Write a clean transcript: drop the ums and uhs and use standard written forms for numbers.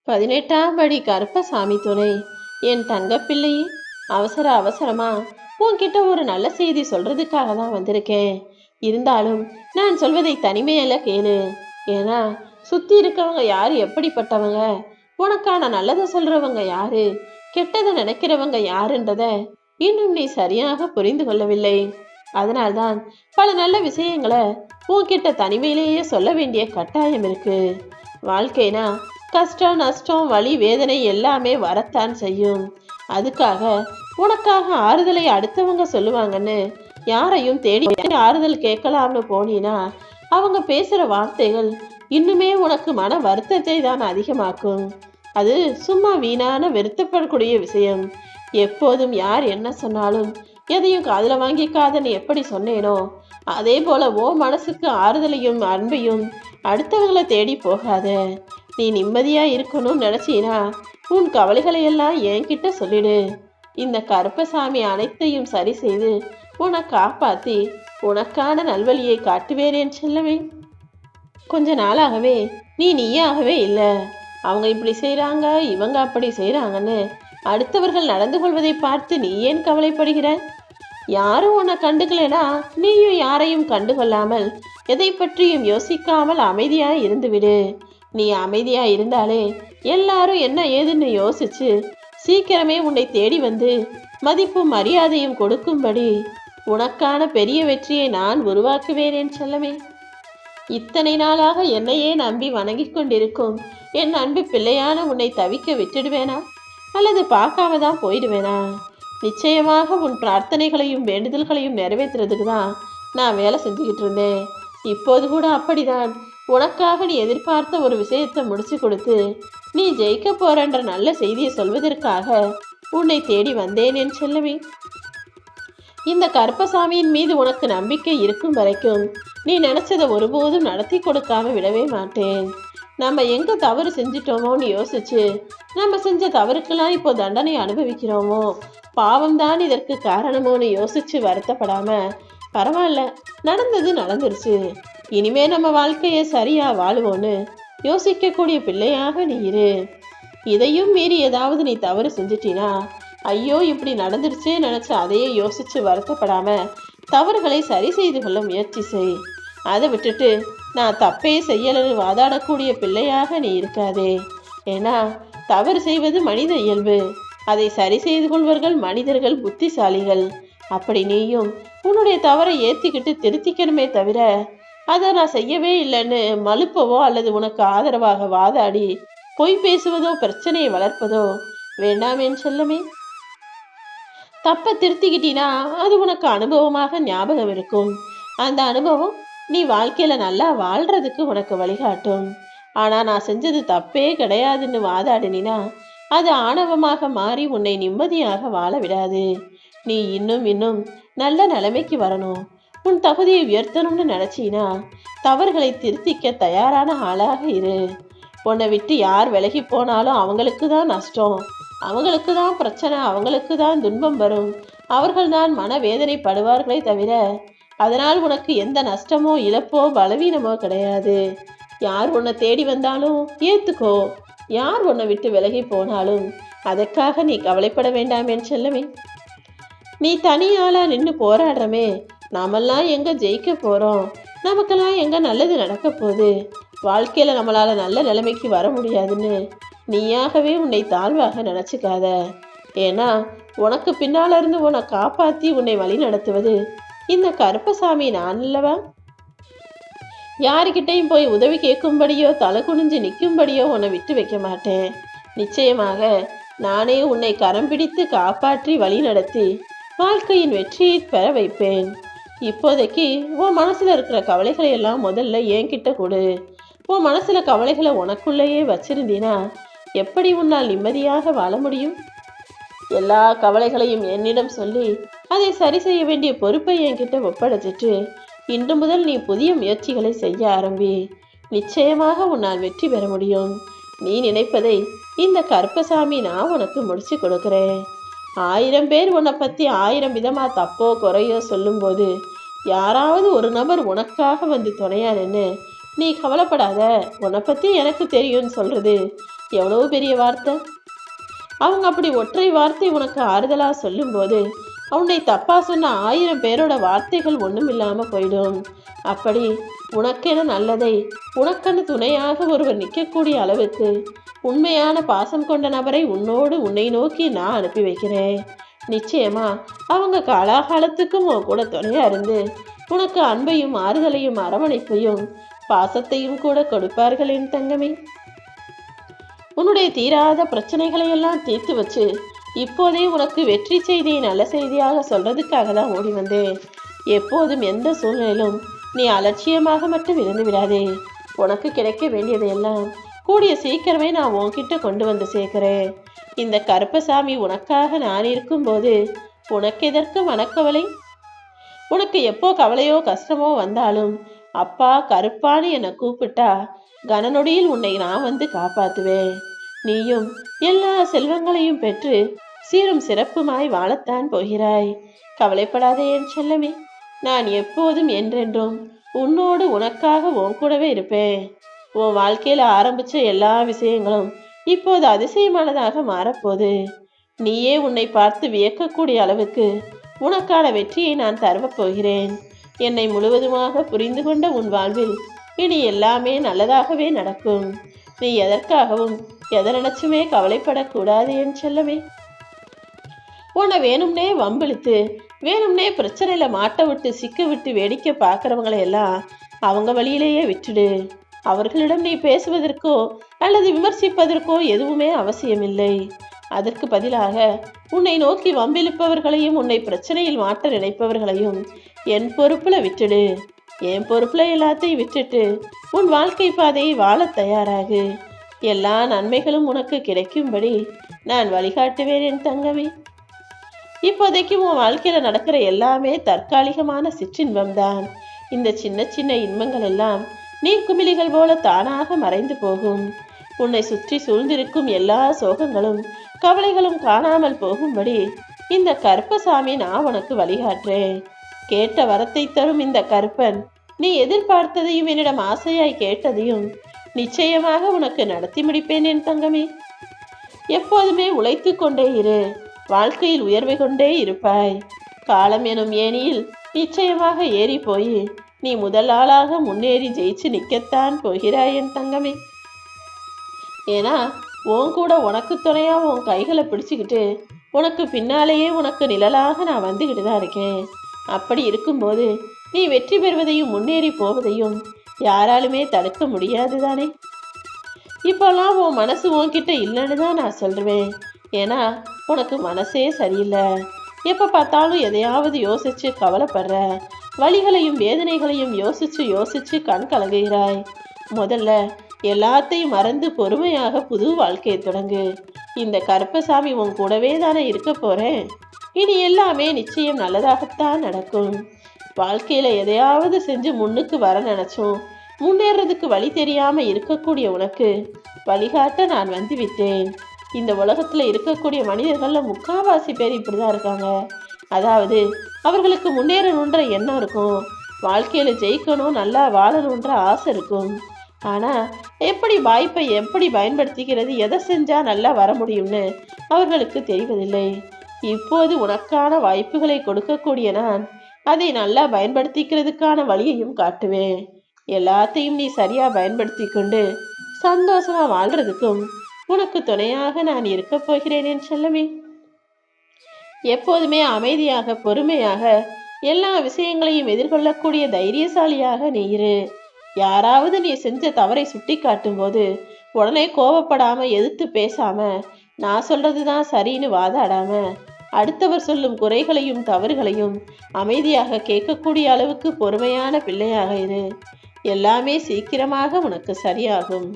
18ஆம் படி கருப்பசாமி துணை. என் தங்கப்பிள்ளையே, அவசர அவசரமா உன்கிட்ட ஒரு நல்ல செய்தி சொல்றதுக்காக தான் வந்திருக்கேன். இருந்தாலும் நான் சொல்வதை தனிமையில கேளு. ஏன்னா சுத்தி இருக்கவங்க யாரு எப்படிப்பட்டவங்க, உனக்கான நல்லதை சொல்றவங்க யாரு, கெட்டதை நினைக்கிறவங்க யாருன்றத இன்னும் நீ சரியாக புரிந்து கொள்ளவில்லை. அதனால்தான் பல நல்ல விஷயங்களை உன்கிட்ட தனிமையிலேயே சொல்ல வேண்டிய கட்டாயம் இருக்கு. வாழ்க்கைனா கஷ்டம் நஷ்டம் வலி வேதனை எல்லாமே வரத்தான் செய்யும். அதுக்காக உனக்காக ஆறுதலை அடுத்தவங்க சொல்லுவாங்கன்னு யாரையும் தேடி ஆறுதல் கேட்கலாம்னு போனீனா அவங்க பேசுற வார்த்தைகள் இன்னுமே உனக்கு மன வருத்தத்தை தான் அதிகமாக்கும். அது சும்மா வீணான வருத்தப்படக்கூடிய விஷயம். எப்போதும் யார் என்ன சொன்னாலும் எதையும் காதுல வாங்கிக்காதன்னு எப்படி சொன்னேனோ அதே போல ஓ மனசுக்கு ஆறுதலையும் அன்பையும் அடுத்தவங்களை தேடி போகாத. நீ நிம்மதியா இருக்கணும்னு நினைச்சீனா உன் கவலைகளை எல்லாம் என்கிட்ட சொல்லிடு. இந்த கருப்பசாமி அனைத்தையும் சரி செய்து உன்னை காப்பாத்தி உனக்கான நல்வழியை காட்டுவேனேன் செல்லவே. கொஞ்ச நாளாகவே நீ நீயாகவே இல்லை. அவங்க இப்படி செய்றாங்க இவங்க அப்படி செய்றாங்கன்னு அடுத்தவர்கள் நடந்து கொள்வதை பார்த்து நீ ஏன் கவலைப்படுகிற? யாரும் உன்னை கண்டுக்கலனா நீயும் யாரையும் கண்டுகொள்ளாமல் எதை பற்றியும் யோசிக்காமல் அமைதியா இருந்துவிடு. நீ அமைதியா இருந்தாலே எல்லாரும் என்ன ஏதுன்னு யோசிச்சு சீக்கிரமே உன்னை தேடி வந்து மதிப்பும் மரியாதையும் கொடுக்கும்படி உனக்கான பெரிய வெற்றியை நான் உருவாக்குவேன் செல்லமே. இத்தனை நாளாக என்னையே நம்பி வணங்கி கொண்டிருக்கும் என் அன்பு பிள்ளையான உன்னை தவிக்க விட்டுடுவேனா அல்லது பார்க்காம தான் போயிடுவேனா? நிச்சயமாக உன் பிரார்த்தனைகளையும் வேண்டுதல்களையும் நிறைவேற்றுறதுக்கு தான் நான் வேலை செஞ்சுக்கிட்டு இருந்தேன். இப்போது கூட அப்படிதான். உனக்காக நீ எதிர்பார்த்த ஒரு விஷயத்தை முடிச்சு கொடுத்து நீ ஜெயிக்க போறன்ற நல்ல செய்தியை சொல்வதற்காக உன்னை தேடி வந்தேன் என் செல்லவே. இந்த கருப்பசாமியின் மீது உனக்கு நம்பிக்கை இருக்கும் வரைக்கும் நீ நினைச்சதை ஒருபோதும் நடத்தி கொடுக்காம விடவே மாட்டேன். நம்ம எங்க தவறு செஞ்சிட்டோமோன்னு யோசிச்சு நம்ம செஞ்ச தவறுக்கெல்லாம் இப்போ தண்டனை அனுபவிக்கிறோமோ, பாவம்தான் இதற்கு காரணமோன்னு யோசிச்சு வருத்தப்படாம பரவாயில்ல, நடந்தது நடந்துருச்சு, இனிமே நம்ம வாழ்க்கையை சரியா வாழுவோன்னு யோசிக்கக்கூடிய பிள்ளையாக நீ இரு. இதையும் மீறி ஏதாவது நீ தவறு செஞ்சிட்டினா ஐயோ இப்படி நடந்துருச்சே நினைச்சு அதையே யோசிச்சு வருத்தப்படாம தவறுகளை சரி செய்து கொள்ள முயற்சி செய். அதை விட்டுட்டு நான் தப்பே செய்யலன்னு வாதாடக்கூடிய பிள்ளையாக நீ இருக்காதே. ஏன்னா தவறு செய்வது மனித இயல்பு. அதை சரி செய்து கொள்வர்கள் மனிதர்கள், புத்திசாலிகள். அப்படி நீயும் உன்னுடைய தவறை ஏற்றிக்கிட்டு திருத்திக்கணுமே தவிர அதை நான் செய்யவே இல்லைன்னு மலுப்பவோ அல்லது உனக்கு ஆதரவாக வாதாடி பொய் பேசுவதோ பிரச்சனையை வளர்ப்பதோ வேண்டாமேன்னு செல்லமே. தப்பை திருத்திக்கிட்டினா அது உனக்கு அனுபவமாக ஞாபகம் இருக்கும். அந்த அனுபவம் நீ வாழ்க்கையில நல்லா வாழ்றதுக்கு உனக்கு வழிகாட்டும். ஆனா நான் செஞ்சது தப்பே கிடையாதுன்னு வாதாடினா அது ஆணவமாக மாறி உன்னை நிம்மதியாக வாழ விடாது. நீ இன்னும் இன்னும் நல்ல நிலைமைக்கு வரணும், உன் தகுதியை உயர்த்தணும்னு நினைச்சினா தவறுகளை திருத்திக்க தயாரான ஆளாக இரு. உன்னை விட்டு யார் விலகி போனாலும் அவங்களுக்கு தான் நஷ்டம், அவங்களுக்கு தான் பிரச்சனை, அவங்களுக்கு தான் துன்பம் வரும், அவர்கள் தான் மனவேதனைப்படுவார்களே தவிர அதனால் உனக்கு எந்த நஷ்டமோ இழப்போ பலவீனமோ கிடையாது. யார் உன்னை தேடி வந்தாலும் ஏத்துக்கோ, யார் உன்னை விட்டு விலகி போனாலும் அதற்காக நீ கவலைப்பட வேண்டாமேன்னு செல்லவே. நீ தனியாளா நின்று போராடுறமே, நாமெல்லாம் எங்க ஜெயிக்க போறோம், நமக்கெல்லாம் எங்க நல்லது நடக்க போகுது, வாழ்க்கையில நம்மளால நல்ல நிலைமைக்கு வர முடியாதுன்னு நீயாகவே உன்னை தாழ்வாக நினைச்சுக்காத. ஏன்னா உனக்கு பின்னால இருந்து உன்னை காப்பாத்தி உன்னை வழி நடத்துவது இந்த கருப்பசாமி நான் இல்லவா? யாருக்கிட்டையும் போய் உதவி கேட்கும்படியோ தலை குனிஞ்சு நிற்கும்படியோ உன்னை விட்டு வைக்க மாட்டேன். நிச்சயமாக நானே உன்னை கரம் பிடித்து காப்பாற்றி வழி நடத்தி வாழ்க்கையின் வெற்றியை பெற வைப்பேன். இப்போதைக்கு உன் மனசுல இருக்கிற கவலைகளை எல்லாம் முதல்ல என்கிட்ட கொடு. உன் மனசுல கவலைகளை உனக்குள்ளேயே வச்சிருந்தீனா எப்படி உன்னால் நிம்மதியாக வாழ முடியும்? எல்லா கவலைகளையும் என்னிடம் சொல்லி அதை சரி செய்ய வேண்டிய பொறுப்பை என்கிட்ட ஒப்படைச்சிட்டு இன்று முதல் நீ புதிய முயற்சிகளை செய்ய ஆரம்பி. நிச்சயமாக உன்னால் வெற்றி பெற முடியும். நீ நினைப்பதை இந்த கருப்பசாமி நான் உனக்கு முடிச்சு கொடுக்கிறேன். 1000 பேர் உன்னை பத்தி 1000 விதமா தப்போ குறையோ சொல்லும்போது யாராவது ஒரு நபர் உனக்காக வந்து துணையா நின்று நீ கவலைப்படாத, உன்னை பத்தி எனக்கு தெரியும்னு சொல்றது எவ்வளவு பெரிய வார்த்தை! அவங்க அப்படி ஒற்றை வார்த்தை உனக்கு ஆறுதலா சொல்லும்போது உன்னை தப்பா சொன்ன 1000 பேரோட வார்த்தைகள் ஒன்றும் இல்லாம போயிடும். அப்படி உனக்கென நல்லதை உனக்கென துணையாக ஒருவர் நிற்கக்கூடிய அளவுக்கு உண்மையான பாசம் கொண்ட நபரை உன்னை நோக்கி நான் அனுப்பி வைக்கிறேன். நிச்சயமா அவங்க காலாகாலத்துக்கும் உன் கூட துணையா இருந்து உனக்கு அன்பையும் ஆறுதலையும் அரவணைப்பையும் பாசத்தையும் கூட கொடுப்பார்கள் என் தங்கமே. உன்னுடைய தீராத பிரச்சனைகளை எல்லாம் தீர்த்து வச்சு இப்போதே உனக்கு வெற்றி செய்தியை நல்ல செய்தியாக சொல்றதுக்காக தான் ஓடி வந்தேன். எப்போதும் எந்த சூழ்நிலையிலும் நீ அலட்சியமாக மட்டும் இருந்து விடாதே. உனக்கு கிடைக்க வேண்டியதையெல்லாம் கூடிய சீக்கிரமே நான் உன்கிட்ட கொண்டு வந்து சேர்க்கிறேன். இந்த கருப்பசாமி உனக்காக நான் இருக்கும்போது உனக்கு எதற்கு மனக்கவலை? உனக்கு எப்போ கவலையோ கஷ்டமோ வந்தாலும் அப்பா கருப்பான்னு என்னை கூப்பிட்டா கனநொடியில் உன்னை நான் வந்து காப்பாத்துவேன். நீயும் எல்லா செல்வங்களையும் பெற்று சீரும் சிறப்புமாய் வாழத்தான் போகிறாய். கவலைப்படாதே என் செல்லமே. நான் எப்போதும் என்றென்றும் உன்னோடு உனக்காக உன் கூடவே இருப்பேன். உன் வாழ்க்கையில ஆரம்பிச்ச எல்லா விஷயங்களும் இப்போது அதிசயமானதாக மாறப்போகுது. நீயே உன்னை பார்த்து வியக்கக்கூடிய அளவுக்கு உனக்கான வெற்றியை நான் தருவப் போகிறேன். என்னை முழுவதுமாக புரிந்து கொண்ட உன் வாழ்வில் இனி எல்லாமே நல்லதாகவே நடக்கும். நீ எதற்காகவும் எதை நினைச்சுமே கவலைப்படக்கூடாது என் செல்லமே. உன்னை வேணும்னே வம்பிழுத்து வேணும்னே பிரச்சனையில மாட்ட விட்டு சிக்க விட்டு வேடிக்கை பார்க்குறவங்களை எல்லாம் அவங்க வழியிலேயே விட்டுடு. அவர்களிடம் நீ பேசுவதற்கோ அல்லது விமர்சிப்பதற்கோ எதுவுமே அவசியமில்லை. அதற்கு பதிலாக உன்னை நோக்கி வம்பிழுப்பவர்களையும் உன்னை பிரச்சனையில் மாட்ட நினைப்பவர்களையும் என் பொறுப்புல விட்டுடு. என் பொறுப்புல எல்லாத்தையும் விட்டுட்டு உன் வாழ்க்கை பாதையை வாழ தயாராகு. எல்லா நன்மைகளும் உனக்கு கிடைக்கும்படி நான் வழிகாட்டுவேன் என் தங்கமே. இப்போதைக்கு உன் வாழ்க்கையில நடக்கிற எல்லாமே தற்காலிகமான சிற்றின்பம்தான். இந்த சின்ன சின்ன இன்பங்கள் எல்லாம் நீர்க்குமிழிகள் போல தானாக மறைந்து போகும். உன்னை சுற்றி சூழ்ந்திருக்கும் எல்லா சோகங்களும் கவலைகளும் காணாமல் போகும்படி இந்த கருப்பசாமி நான் உனக்கு வழிகாட்டுறேன். கேட்ட வரத்தை தரும் இந்த கருப்பன் நீ எதிர்பார்த்ததையும் என்னிடம் ஆசையாய் கேட்டதையும் நிச்சயமாக உனக்கு நடத்தி முடிப்பேன் என் தங்கமே. எப்போதுமே உழைத்து கொண்டே இரு. வாழ்க்கையில் உயர்வை கொண்டே இருப்பாய். காலம் எனும் ஏனியில் நிச்சயமாக ஏறி போய் நீ முதல் ஆளாக முன்னேறி ஜெயிச்சு நிற்கத்தான் போகிறாய் என் தங்கமே. ஏன்னா உன் கூட உனக்கு துணையா உன் கைகளை பிடிச்சுக்கிட்டு உனக்கு பின்னாலேயே உனக்கு நிழலாக நான் வந்துக்கிட்டு தான் இருக்கேன். அப்படி இருக்கும்போது நீ வெற்றி பெறுவதையும் முன்னேறி போவதையும் யாராலுமே தடுக்க முடியாது தானே. இப்போல்லாம் உன் மனசு உன்கிட்ட இல்லைன்னு தான் நான் சொல்லுவேன். ஏன்னா உனக்கு மனசே சரியில்லை. எப்போ பார்த்தாலும் எதையாவது யோசிச்சு கவலைப்படுற, வலிகளையும் வேதனைகளையும் யோசிச்சு யோசிச்சு கண் கலங்குகிறாய். முதல்ல எல்லாத்தையும் மறந்து பொறுமையாக புது வாழ்க்கையை தொடங்கு. இந்த கருப்பசாமி உன் கூடவே தானே இருக்க போறேன். இனி எல்லாமே நிச்சயம் நல்லதாகத்தான் நடக்கும். வாழ்க்கையில எதையாவது செஞ்சு முன்னுக்கு வர நினைச்சோம் முன்னேறதுக்கு வழி தெரியாம இருக்கக்கூடிய உனக்கு வழிகாட்ட நான் வந்து விட்டேன். இந்த உலகத்துல இருக்கக்கூடிய மனிதர்கள்ல முக்காவாசி பேர் இப்படிதான் இருக்காங்க. அதாவது அவர்களுக்கு முன்னேறணுன்ற எண்ணம் இருக்கும், வாழ்க்கையில ஜெயிக்கணும் நல்லா வாழணுன்ற ஆசை இருக்கும். ஆனா எப்படி வாய்ப்பை எப்படி பயன்படுத்திக்கிறது, எதை செஞ்சா நல்லா வர முடியும்னு அவர்களுக்கு தெரிவதில்லை. இப்போது உனக்கான வாய்ப்புகளை கொடுக்கக்கூடிய நான் அதை நல்லா பயன்படுத்திக்கிறதுக்கான வழியையும் காட்டுவேன். எல்லாத்தையும் நீ சரியா பயன்படுத்தி கொண்டு சந்தோஷமா வாழ்றதுக்கும் உனக்கு துணையாக நான் இருக்க போகிறேன் என் செல்லமே. எப்போதுமே அமைதியாக பொறுமையாக எல்லா விஷயங்களையும் எதிர்கொள்ளக்கூடிய தைரியசாலியாக நீ இரு. யாராவது நீ செஞ்ச தவறை சுட்டி காட்டும் போது உடனே கோபப்படாம எதிர்த்து பேசாம நான் சொல்றதுதான் சரின்னு வாதாடாம அடுத்தவர் சொல்லும் குறைகளையும் தவறுகளையும் அமைதியாக கேட்கக்கூடிய அளவுக்கு பொறுமையான பிள்ளையாக இரு. எல்லாமே சீக்கிரமாக உனக்கு சரியாகும்.